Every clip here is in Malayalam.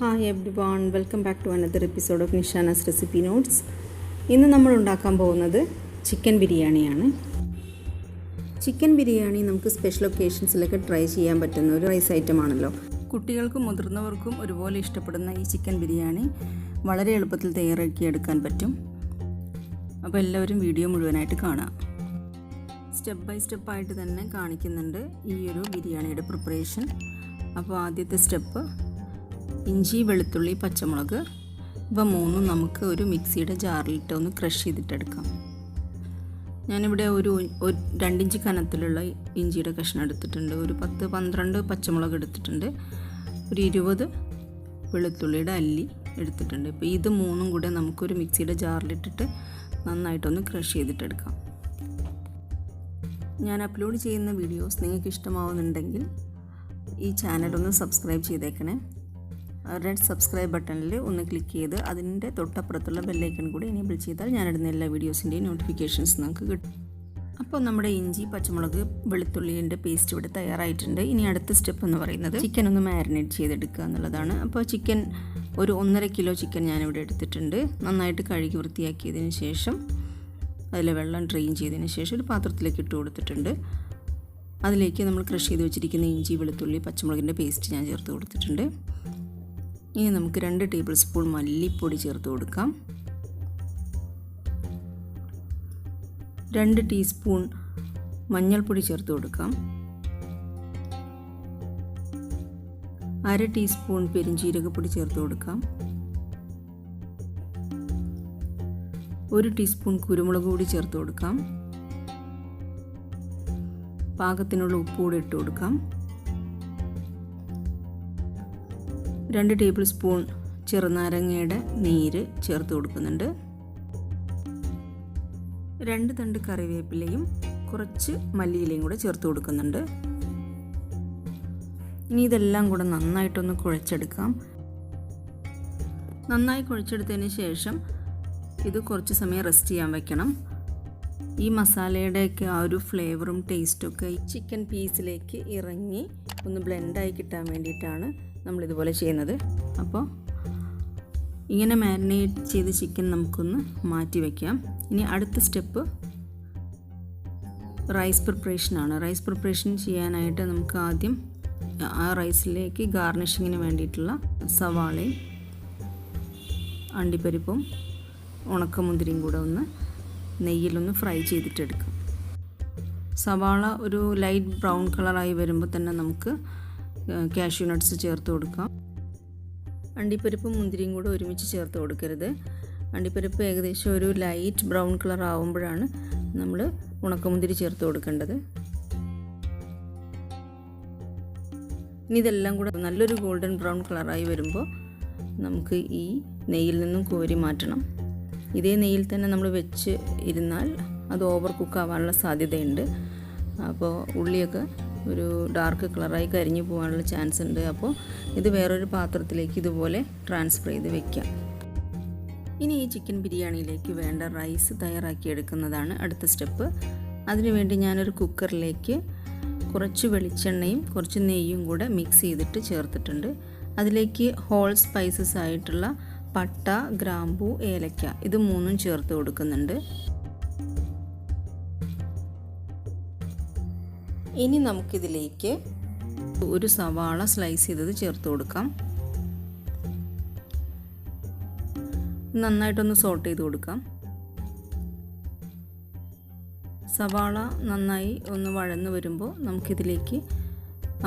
Hi everyone, welcome back to another episode of NISHANA'S recipe notes. ഇന്ന് നമ്മൾ ഉണ്ടാക്കാൻ പോകുന്നത് ചിക്കൻ ബിരിയാണിയാണ്. ചിക്കൻ ബിരിയാണി നമുക്ക് സ്പെഷ്യൽ ഒക്കേഷൻസിലൊക്കെ ട്രൈ ചെയ്യാൻ പറ്റുന്ന ഒരു റൈസ് ഐറ്റം ആണല്ലോ. കുട്ടികൾക്കും മുതിർന്നവർക്കും ഒരുപോലെ ഇഷ്ടപ്പെടുന്ന ഈ ചിക്കൻ ബിരിയാണി വളരെ എളുപ്പത്തിൽ തയ്യാറാക്കിയെടുക്കാൻ പറ്റും. അപ്പോൾ എല്ലാവരും വീഡിയോ മുഴുവനായിട്ട് കാണാം. സ്റ്റെപ്പ് ബൈ സ്റ്റെപ്പായിട്ട് തന്നെ കാണിക്കുന്നുണ്ട് ഈ ഒരു ബിരിയാണിയുടെ പ്രിപ്പറേഷൻ. അപ്പോൾ ആദ്യത്തെ സ്റ്റെപ്പ് ഇഞ്ചി, വെളുത്തുള്ളി, പച്ചമുളക് ഇവ മൂന്നും നമുക്ക് ഒരു മിക്സിയുടെ ജാറിലിട്ട് ഒന്ന് ക്രഷ് ചെയ്തിട്ടെടുക്കാം. ഞാനിവിടെ ഒരു 2 ഇഞ്ച് കനത്തിലുള്ള ഇഞ്ചിയുടെ കഷ്ണം എടുത്തിട്ടുണ്ട്, ഒരു 10-12 പച്ചമുളക് എടുത്തിട്ടുണ്ട്, ഒരു 20 വെളുത്തുള്ളിയുടെ അല്ലി എടുത്തിട്ടുണ്ട്. ഇപ്പോൾ ഇത് മൂന്നും കൂടെ നമുക്കൊരു മിക്സിയുടെ ജാറിലിട്ടിട്ട് നന്നായിട്ടൊന്ന് ക്രഷ് ചെയ്തിട്ടെടുക്കാം. ഞാൻ അപ്ലോഡ് ചെയ്യുന്ന വീഡിയോസ് നിങ്ങൾക്ക് ഇഷ്ടമാവുന്നുണ്ടെങ്കിൽ ഈ ചാനലൊന്ന് സബ്സ്ക്രൈബ് ചെയ്തേക്കണേ. റെഡ് സബ്സ്ക്രൈബ് ബട്ടണിൽ ഒന്ന് ക്ലിക്ക് ചെയ്ത് അതിൻ്റെ തൊട്ടപ്പുറത്തുള്ള ബെല്ലൈക്കൺ കൂടി എനേബിൾ ചെയ്താൽ ഞാനിടുന്ന എല്ലാ വീഡിയോസിൻ്റെയും നോട്ടിഫിക്കേഷൻസ് നമുക്ക് കിട്ടും. അപ്പോൾ നമ്മുടെ ഇഞ്ചി, പച്ചമുളക്, വെളുത്തുള്ളിൻ്റെ പേസ്റ്റ് ഇവിടെ തയ്യാറായിട്ടുണ്ട്. ഇനി അടുത്ത സ്റ്റെപ്പ് എന്ന് പറയുന്നത് ചിക്കൻ ഒന്ന് മാരിനേറ്റ് ചെയ്തെടുക്കുക എന്നുള്ളതാണ്. അപ്പോൾ ചിക്കൻ ഒരു 1.5 കിലോ ചിക്കൻ ഞാനിവിടെ എടുത്തിട്ടുണ്ട്. നന്നായിട്ട് കഴുകി വൃത്തിയാക്കിയതിന് ശേഷം അതിലെ വെള്ളം ഡ്രെയിൻ ചെയ്തതിന് ശേഷം ഒരു പാത്രത്തിലേക്ക് ഇട്ട് കൊടുത്തിട്ടുണ്ട്. അതിലേക്ക് നമ്മൾ ക്രഷ് ചെയ്ത് വെച്ചിരിക്കുന്ന ഇഞ്ചി, വെളുത്തുള്ളി, പച്ചമുളകിൻ്റെ പേസ്റ്റ് ഞാൻ ചേർത്ത് കൊടുത്തിട്ടുണ്ട്. ഇനി നമുക്ക് 2 ടേബിൾ സ്പൂൺ മല്ലിപ്പൊടി ചേർത്ത് കൊടുക്കാം. 2 ടീസ്പൂൺ മഞ്ഞൾപ്പൊടി ചേർത്ത് കൊടുക്കാം. 1/2 ടീസ്പൂൺ പെരിഞ്ജീരകപ്പൊടി ചേർത്ത് കൊടുക്കാം. 1 ടീസ്പൂൺ കുരുമുളക് പൊടി ചേർത്ത് കൊടുക്കാം. പാകത്തിനുള്ള ഉപ്പ് കൂടി ഇട്ട് കൊടുക്കാം. 2 ടേബിൾ സ്പൂൺ ചെറുനാരങ്ങയുടെ നീര് ചേർത്ത് കൊടുക്കുന്നുണ്ട്. 2 തണ്ട് കറിവേപ്പിലയും കുറച്ച് മല്ലിയിലയും കൂടെ ചേർത്ത് കൊടുക്കുന്നുണ്ട്. ഇനി ഇതെല്ലാം കൂടെ നന്നായിട്ടൊന്ന് കുഴച്ചെടുക്കാം. നന്നായി കുഴച്ചെടുത്തതിന് ശേഷം ഇത് കുറച്ച് സമയം റെസ്റ്റ് ചെയ്യാൻ വെക്കണം. ഈ മസാലയുടെയൊക്കെ ആ ഒരു ഫ്ലേവറും ടേസ്റ്റൊക്കെ ഈ ചിക്കൻ പീസിലേക്ക് ഇറങ്ങി ഒന്ന് ബ്ലെൻഡായി കിട്ടാൻ വേണ്ടിയിട്ടാണ് നമ്മളിതുപോലെ ചെയ്യുന്നത്. അപ്പോൾ ഇങ്ങനെ മാരിനേറ്റ് ചെയ്ത് ചിക്കൻ നമുക്കൊന്ന് മാറ്റി വയ്ക്കാം. ഇനി അടുത്ത സ്റ്റെപ്പ് റൈസ് പ്രിപ്പറേഷനാണ്. റൈസ് പ്രിപ്പറേഷൻ ചെയ്യാനായിട്ട് നമുക്ക് ആദ്യം ആ റൈസിലേക്ക് ഗാർണിഷിങ്ങിന് വേണ്ടിയിട്ടുള്ള സവാളയും അണ്ടിപ്പരിപ്പും ഉണക്കമുന്തിരിയും കൂടെ ഒന്ന് നെയ്യിലൊന്ന് ഫ്രൈ ചെയ്തിട്ടെടുക്കാം. സവാള ഒരു ലൈറ്റ് ബ്രൗൺ കളറായി വരുമ്പോൾ തന്നെ നമുക്ക് കാഷ്യൂ നട്ട്സ് ചേർത്ത് കൊടുക്കാം. അണ്ടിപ്പരിപ്പും മുന്തിരിയും കൂടെ ഒരുമിച്ച് ചേർത്ത് കൊടുക്കരുത്. അണ്ടിപ്പരിപ്പ് ഏകദേശം ഒരു ലൈറ്റ് ബ്രൗൺ കളർ ആവുമ്പോഴാണ് നമ്മൾ ഉണക്കമുന്തിരി ചേർത്ത് കൊടുക്കേണ്ടത്. ഇനി ഇതെല്ലാം കൂടെ നല്ലൊരു ഗോൾഡൻ ബ്രൗൺ കളറായി വരുമ്പോൾ നമുക്ക് ഈ നെയ്യിൽ നിന്നും കോരി മാറ്റണം. ഇതേ നെയ്യിൽ തന്നെ നമ്മൾ വെച്ച് ഇരുന്നാൽ അത് ഓവർ കുക്ക് ആവാനുള്ള സാധ്യതയുണ്ട്. അപ്പോൾ ഉള്ളിയൊക്കെ ഒരു ഡാർക്ക് കളറായി കരിഞ്ഞു പോകാനുള്ള ചാൻസ് ഉണ്ട്. അപ്പോൾ ഇത് വേറൊരു പാത്രത്തിലേക്ക് ഇതുപോലെ ട്രാൻസ്ഫർ ചെയ്ത് വെക്കാം. ഇനി ഈ ചിക്കൻ ബിരിയാണിയിലേക്ക് വേണ്ട റൈസ് തയ്യാറാക്കിയെടുക്കുന്നതാണ് അടുത്ത സ്റ്റെപ്പ്. അതിനുവേണ്ടി ഞാനൊരു കുക്കറിലേക്ക് കുറച്ച് വെളിച്ചെണ്ണയും കുറച്ച് നെയ്യും കൂടെ മിക്സ് ചെയ്തിട്ട് ചേർത്തിട്ടുണ്ട്. അതിലേക്ക് ഹോൾ സ്പൈസസ് ആയിട്ടുള്ള പട്ട, ഗ്രാമ്പൂ, ഏലക്ക ഇത് മൂന്നും ചേർത്ത് കൊടുക്കുന്നുണ്ട്. ഇനി നമുക്കിതിലേക്ക് ഒരു സവാള സ്ലൈസ് ചെയ്തത് ചേർത്ത് കൊടുക്കാം. നന്നായിട്ടൊന്ന് സോട്ട് ചെയ്ത് കൊടുക്കാം. സവാള നന്നായി ഒന്ന് വഴന്ന് വരുമ്പോൾ നമുക്കിതിലേക്ക്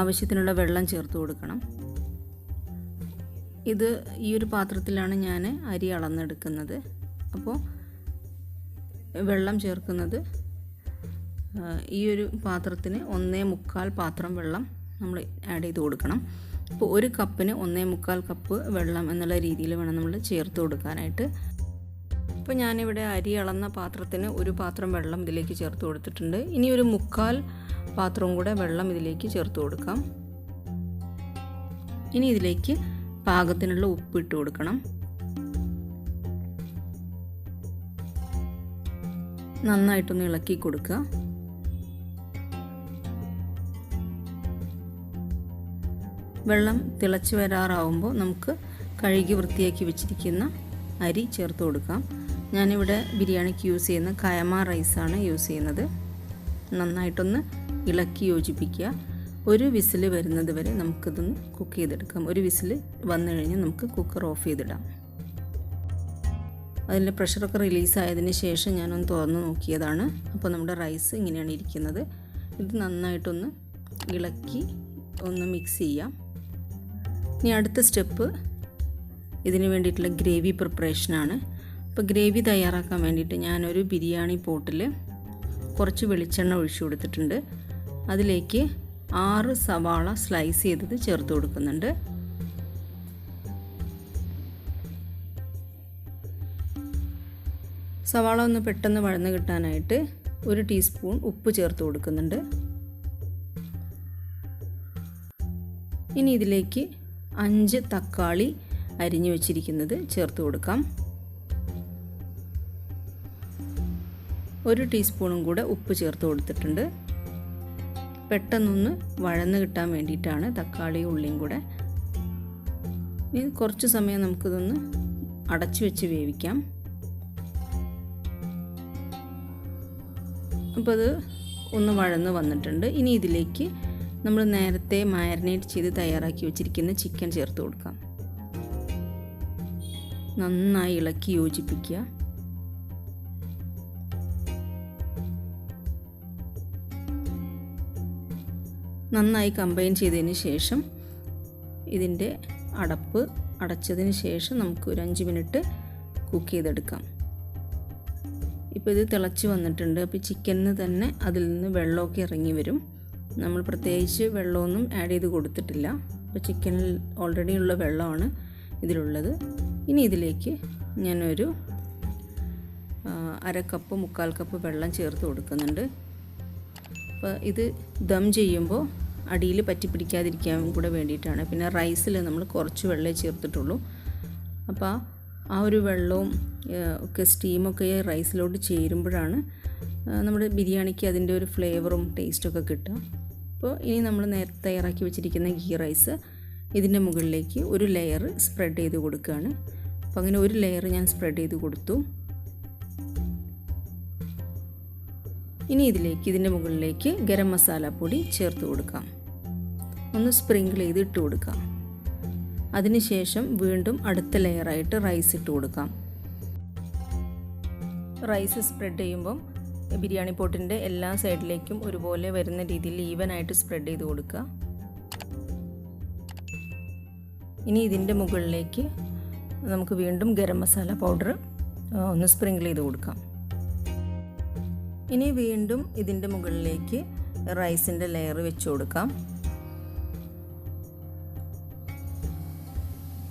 ആവശ്യത്തിനുള്ള വെള്ളം ചേർത്ത് കൊടുക്കണം. ഇത് ഈ ഒരു പാത്രത്തിലാണ് ഞാൻ അരി അളന്നെടുക്കുന്നത്. അപ്പോൾ വെള്ളം ചേർക്കുന്നത് ഈ ഒരു പാത്രത്തിന് 1.25 പാത്രം വെള്ളം നമ്മൾ ആഡ് ചെയ്ത് കൊടുക്കണം. അപ്പോൾ 1 കപ്പിന് 1.25 കപ്പ് വെള്ളം എന്നുള്ള രീതിയിൽ വേണം നമ്മൾ ചേർത്ത് കൊടുക്കാനായിട്ട്. ഇപ്പോൾ ഞാനിവിടെ അരി അളന്ന പാത്രത്തിന് 1 പാത്രം വെള്ളം ഇതിലേക്ക് ചേർത്ത് കൊടുത്തിട്ടുണ്ട്. ഇനി ഒരു 1/4 പാത്രവും കൂടെ വെള്ളം ഇതിലേക്ക് ചേർത്ത് കൊടുക്കാം. ഇനി ഇതിലേക്ക് പാകത്തിനുള്ള ഉപ്പ് ഇട്ട് കൊടുക്കണം. നന്നായിട്ടൊന്ന് ഇളക്കി കൊടുക്കുക. വെള്ളം തിളച്ച് വരാറാവുമ്പോൾ നമുക്ക് കഴുകി വൃത്തിയാക്കി വെച്ചിരിക്കുന്ന അരി ചേർത്ത് കൊടുക്കാം. ഞാനിവിടെ ബിരിയാണിക്ക് യൂസ് ചെയ്യുന്ന കയമ റൈസാണ് യൂസ് ചെയ്യുന്നത്. നന്നായിട്ടൊന്ന് ഇളക്കി യോജിപ്പിക്കുക. ഒരു വിസിൽ വരുന്നത് വരെ നമുക്കിതൊന്ന് കുക്ക് ചെയ്തെടുക്കാം. ഒരു വിസിൽ വന്നു കഴിഞ്ഞ് നമുക്ക് കുക്കർ ഓഫ് ചെയ്തിടാം. അതിൻ്റെ പ്രഷറൊക്കെ റിലീസായതിന് ശേഷം ഞാനൊന്ന് തുറന്ന് നോക്കിയതാണ്. അപ്പോൾ നമ്മുടെ റൈസ് ഇങ്ങനെയാണ് ഇരിക്കുന്നത്. ഇത് നന്നായിട്ടൊന്ന് ഇളക്കി ഒന്ന് മിക്സ് ചെയ്യാം. ഇനി അടുത്ത സ്റ്റെപ്പ് ഇതിന് വേണ്ടിയിട്ടുള്ള ഗ്രേവി പ്രിപ്പറേഷനാണ്. അപ്പോൾ ഗ്രേവി തയ്യാറാക്കാൻ വേണ്ടിയിട്ട് ഞാനൊരു ബിരിയാണി പോട്ടിൽ കുറച്ച് വെളിച്ചെണ്ണ ഒഴിച്ചു കൊടുത്തിട്ടുണ്ട്. അതിലേക്ക് 6 സവാള സ്ലൈസ് ചെയ്തത് ചേർത്ത് കൊടുക്കുന്നുണ്ട്. സവാള ഒന്ന് പെട്ടെന്ന് വഴന്ന് കിട്ടാനായിട്ട് 1 ടീസ്പൂൺ ഉപ്പ് ചേർത്ത് കൊടുക്കുന്നുണ്ട്. ഇനി ഇതിലേക്ക് 5 തക്കാളി അരിഞ്ഞു വെച്ചിരിക്കുന്നത് ചേർത്ത് കൊടുക്കാം. 1 ടീസ്പൂണും കൂടെ ഉപ്പ് ചേർത്ത് കൊടുത്തിട്ടുണ്ട്. പെട്ടെന്നൊന്ന് വഴന്ന് കിട്ടാൻ വേണ്ടിയിട്ടാണ് തക്കാളിയും ഉള്ളിയും കൂടെ. ഇനി കുറച്ച് സമയം നമുക്കിതൊന്ന് അടച്ചു വെച്ച് വേവിക്കാം. അപ്പോൾ അത് ഒന്ന് വഴന്ന് വന്നിട്ടുണ്ട്. ഇനി ഇതിലേക്ക് നമ്മൾ നേരത്തെ മാരിനേറ്റ് ചെയ്ത് തയ്യാറാക്കി വെച്ചിരിക്കുന്ന ചിക്കൻ ചേർത്ത് കൊടുക്കാം. നന്നായി ഇളക്കി യോജിപ്പിക്കുക. നന്നായി കമ്പൈൻ ചെയ്തതിന് ശേഷം ഇതിൻ്റെ അടപ്പ് അടച്ചതിന് ശേഷം നമുക്ക് ഒരു 5 മിനിറ്റ് കുക്ക് ചെയ്തെടുക്കാം. ഇപ്പോൾ ഇത് തിളച്ച് വന്നിട്ടുണ്ട്. അപ്പോൾ ചിക്കനിന് തന്നെ അതിൽ നിന്ന് വെള്ളമൊക്കെ ഇറങ്ങി വരും. നമ്മൾ പ്രത്യേകിച്ച് വെള്ളമൊന്നും ആഡ് ചെയ്ത് കൊടുത്തിട്ടില്ല. അപ്പോൾ ചിക്കനിൽ ഓൾറെഡി ഉള്ള വെള്ളമാണ് ഇതിലുള്ളത്. ഇനി ഇതിലേക്ക് ഞാനൊരു 1/2 കപ്പ് 1/4 കപ്പ് വെള്ളം ചേർത്ത് കൊടുക്കുന്നുണ്ട്. അപ്പോൾ ഇത് ദം ചെയ്യുമ്പോൾ അടിയിൽ പറ്റി പിടിക്കാതിരിക്കാൻ കൂടെ വേണ്ടിയിട്ടാണ്. പിന്നെ റൈസിൽ നമ്മൾ കുറച്ച് വെള്ളമേ ചേർത്തിട്ടുള്ളൂ. അപ്പോൾ ആ ഒരു വെള്ളവും ഒക്കെ സ്റ്റീമൊക്കെ റൈസിലോട്ട് ചേരുമ്പോഴാണ് നമ്മുടെ ബിരിയാണിക്ക് അതിൻ്റെ ഒരു ഫ്ലേവറും ടേസ്റ്റൊക്കെ കിട്ടുക. അപ്പോൾ ഇനി നമ്മൾ നേരത്തെ തയ്യാറാക്കി വെച്ചിരിക്കുന്ന ഗീ റൈസ് ഇതിൻ്റെ മുകളിലേക്ക് ഒരു ലെയർ സ്പ്രെഡ് ചെയ്ത് കൊടുക്കുകയാണ്. അപ്പോൾ അങ്ങനെ ഒരു ലെയർ ഞാൻ സ്പ്രെഡ് ചെയ്ത് കൊടുത്തു. ഇനി ഇതിൻ്റെ മുകളിലേക്ക് ഗരം മസാല പൊടി ചേർത്ത് കൊടുക്കാം. ഒന്ന് സ്പ്രിങ്കിൾ ചെയ്ത് ഇട്ട് കൊടുക്കാം. അതിനുശേഷം വീണ്ടും അടുത്ത ലെയറായിട്ട് റൈസ് ഇട്ട് കൊടുക്കാം. റൈസ് സ്പ്രെഡ് ചെയ്യുമ്പം ബിരിയാണി പോട്ടിൻ്റെ എല്ലാ സൈഡിലേക്കും ഒരുപോലെ വരുന്ന രീതിയിൽ ഈവനായിട്ട് സ്പ്രെഡ് ചെയ്ത് കൊടുക്കുക. ഇനി ഇതിൻ്റെ മുകളിലേക്ക് നമുക്ക് വീണ്ടും ഗരം മസാല പൗഡർ ഒന്ന് സ്പ്രിങ്കിൾ ചെയ്ത് കൊടുക്കാം. ഇനി വീണ്ടും ഇതിൻ്റെ മുകളിലേക്ക് റൈസിൻ്റെ ലെയർ വെച്ച് കൊടുക്കാം.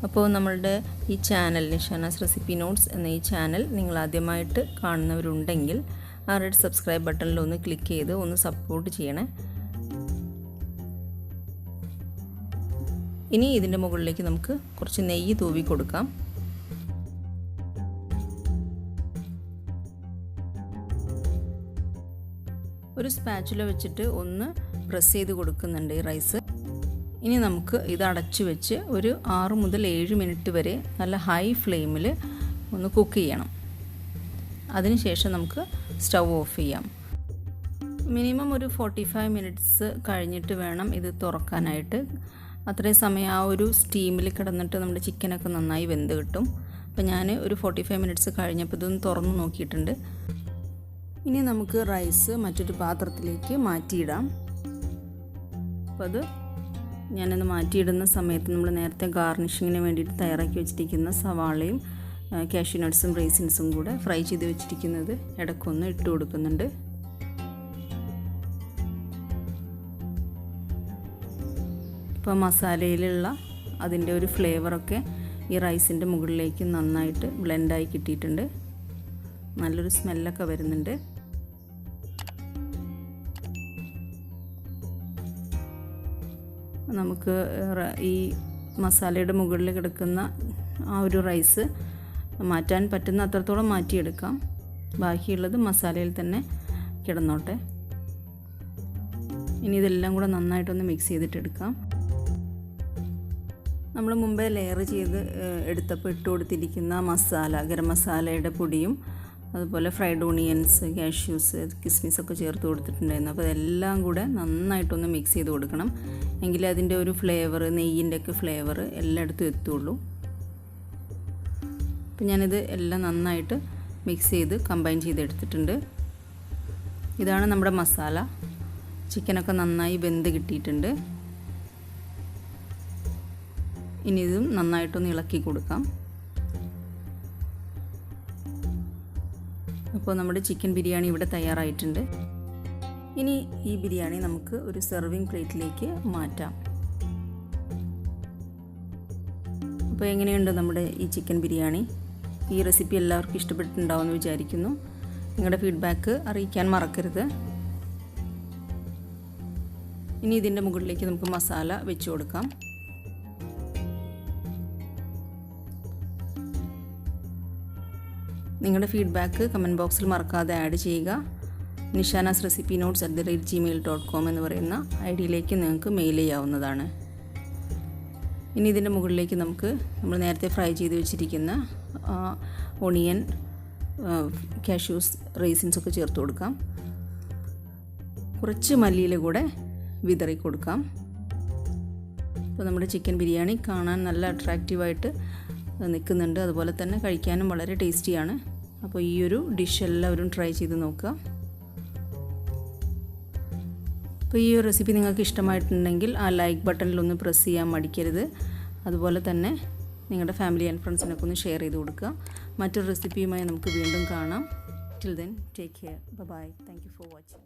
അപ്പോൾ നമ്മളുടെ ഈ ചാനൽ നിഷാനാസ് റെസിപ്പി നോട്ട്സ് എന്ന ഈ ചാനൽ നിങ്ങൾ ആദ്യമായിട്ട് കാണുന്നവരുണ്ടെങ്കിൽ ആ റെഡ് സബ്സ്ക്രൈബ് ബട്ടണിൽ ഒന്ന് ക്ലിക്ക് ചെയ്ത് ഒന്ന് സപ്പോർട്ട് ചെയ്യണേ. ഇനി ഇതിൻ്റെ മുകളിലേക്ക് നമുക്ക് കുറച്ച് നെയ്യ് തൂവി കൊടുക്കാം. ഒരു സ്പാച്ചുല വെച്ചിട്ട് ഒന്ന് പ്രസ് ചെയ്ത് കൊടുക്കുന്നുണ്ട് ഈ റൈസ്. ഇനി നമുക്ക് ഇത് അടച്ചു വെച്ച് ഒരു 6 മുതൽ 7 മിനിറ്റ് വരെ നല്ല ഹൈ ഫ്ലെയിമിൽ ഒന്ന് കുക്ക് ചെയ്യണം. അതിനുശേഷം നമുക്ക് സ്റ്റൗ ഓഫ് ചെയ്യാം. മിനിമം ഒരു 45 മിനിറ്റ്സ് കഴിഞ്ഞിട്ട് വേണം ഇത് തുറക്കാനായിട്ട്. അത്രയും സമയം ആ ഒരു സ്റ്റീമിൽ കിടന്നിട്ട് നമ്മുടെ ചിക്കനൊക്കെ നന്നായി വെന്ത് കിട്ടും. അപ്പോൾ ഞാൻ ഒരു 45 മിനിറ്റ്സ് കഴിഞ്ഞപ്പോൾ ഇതൊന്ന് തുറന്ന് നോക്കിയിട്ടുണ്ട്. ഇനി നമുക്ക് റൈസ് മറ്റൊരു പാത്രത്തിലേക്ക് മാറ്റിയിടാം. അപ്പോൾ അത് ഞാനത് മാറ്റിയിടുന്ന സമയത്ത് നമ്മൾ നേരത്തെ ഗാർണിഷിങ്ങിന് വേണ്ടിയിട്ട് തയ്യാറാക്കി വെച്ചിരിക്കുന്ന സവാളയും കാഷ്യൂ നട്ട്സും റൈസിൻസും കൂടെ ഫ്രൈ ചെയ്ത് വെച്ചിരിക്കുന്നത് ഇടയ്ക്കൊന്ന് ഇട്ട് കൊടുക്കുന്നുണ്ട്. ഇപ്പോൾ മസാലയിലുള്ള അതിൻ്റെ ഒരു ഫ്ലേവറൊക്കെ ഈ റൈസിൻ്റെ മുകളിലേക്ക് നന്നായിട്ട് ബ്ലെൻഡായി കിട്ടിയിട്ടുണ്ട്. നല്ലൊരു സ്മെല്ലൊക്കെ വരുന്നുണ്ട്. നമുക്ക് ഈ മസാലയുടെ മുകളിൽ കിടക്കുന്ന ആ ഒരു റൈസ് മാറ്റാൻ പറ്റുന്ന അത്രത്തോളം മാറ്റിയെടുക്കാം. ബാക്കിയുള്ളത് മസാലയിൽ തന്നെ കിടന്നോട്ടെ. ഇനി ഇതെല്ലാം കൂടെ നന്നായിട്ടൊന്ന് മിക്സ് ചെയ്തിട്ടെടുക്കാം. നമ്മൾ മുമ്പേ ലെയർ ചെയ്ത് എടുത്തപ്പോൾ ഇട്ട് കൊടുത്തിരിക്കുന്ന മസാല, ഗരം മസാലയുടെ പൊടിയും അതുപോലെ ഫ്രൈഡ് ഓണിയൻസ്, കാഷ്യൂസ്, കിസ്മിസൊക്കെ ചേർത്ത് കൊടുത്തിട്ടുണ്ടായിരുന്നു. അപ്പോൾ അതെല്ലാം കൂടെ നന്നായിട്ടൊന്ന് മിക്സ് ചെയ്ത് കൊടുക്കണം. എങ്കിലേ അതിൻ്റെ ഒരു ഫ്ലേവർ, നെയ്യിൻ്റെയൊക്കെ ഫ്ലേവർ എല്ലായിടത്തും എത്തുള്ളൂ. അപ്പോൾ ഞാനിത് എല്ലാം നന്നായിട്ട് മിക്സ് ചെയ്ത് കമ്പൈൻ ചെയ്തെടുത്തിട്ടുണ്ട്. ഇതാണ് നമ്മുടെ മസാല. ചിക്കനൊക്കെ നന്നായി വെന്ത് കിട്ടിയിട്ടുണ്ട്. ഇനി ഇതും നന്നായിട്ടൊന്ന് ഇളക്കി കൊടുക്കാം. അപ്പോൾ നമ്മുടെ ചിക്കൻ ബിരിയാണി ഇവിടെ തയ്യാറായിട്ടുണ്ട്. ഇനി ഈ ബിരിയാണി നമുക്ക് ഒരു സെർവിങ് പ്ലേറ്റിലേക്ക് മാറ്റാം. അപ്പോൾ എങ്ങനെയുണ്ട് നമ്മുടെ ഈ ചിക്കൻ ബിരിയാണി? ഈ റെസിപ്പി എല്ലാവർക്കും ഇഷ്ടപ്പെട്ടിട്ടുണ്ടാവുമെന്ന് വിചാരിക്കുന്നു. നിങ്ങളുടെ ഫീഡ്ബാക്ക് അറിയിക്കാൻ മറക്കരുത്. ഇനി ഇതിൻ്റെ മുകളിലേക്ക് നമുക്ക് മസാല വെച്ച് കൊടുക്കാം. നിങ്ങളുടെ ഫീഡ്ബാക്ക് കമൻറ്റ് ബോക്സിൽ മറക്കാതെ ആഡ് ചെയ്യുക. നിഷാനാസ് റെസിപ്പി നോട്ട്സ് @gmail.com എന്ന് പറയുന്ന ഐഡിയിലേക്ക് നിങ്ങൾക്ക് മെയിൽ ചെയ്യാവുന്നതാണ്. ഇനി ഇതിൻ്റെ മുകളിലേക്ക് നമ്മൾ നേരത്തെ ഫ്രൈ ചെയ്ത് വെച്ചിരിക്കുന്ന ഓണിയൻ, കാഷ്യൂസ്, റൈസിൻസൊക്കെ ചേർത്ത് കൊടുക്കാം. കുറച്ച് മല്ലിയില കൂടെ വിതറി കൊടുക്കാം. അപ്പോൾ നമ്മുടെ ചിക്കൻ ബിരിയാണി കാണാൻ നല്ല അട്രാക്റ്റീവായിട്ട് നിൽക്കുന്നുണ്ട്. അതുപോലെ തന്നെ കഴിക്കാനും വളരെ ടേസ്റ്റിയാണ്. അപ്പോൾ ഈ ഒരു ഡിഷ് എല്ലാവരും ട്രൈ ചെയ്ത് നോക്കുക. അപ്പോൾ ഈ ഒരു റെസിപ്പി നിങ്ങൾക്ക് ഇഷ്ടമായിട്ടുണ്ടെങ്കിൽ ആ ലൈക്ക് ബട്ടണിലൊന്ന് പ്രസ് ചെയ്യാൻ മടിക്കരുത്. അതുപോലെ തന്നെ നിങ്ങളുടെ ഫാമിലി ആൻഡ് ഫ്രണ്ട്സിനൊക്കെ ഒന്ന് ഷെയർ ചെയ്ത് കൊടുക്കുക. മറ്റൊരു റെസിപ്പിയുമായി നമുക്ക് വീണ്ടും കാണാം. Till then take care. Bye. Thank you for watching.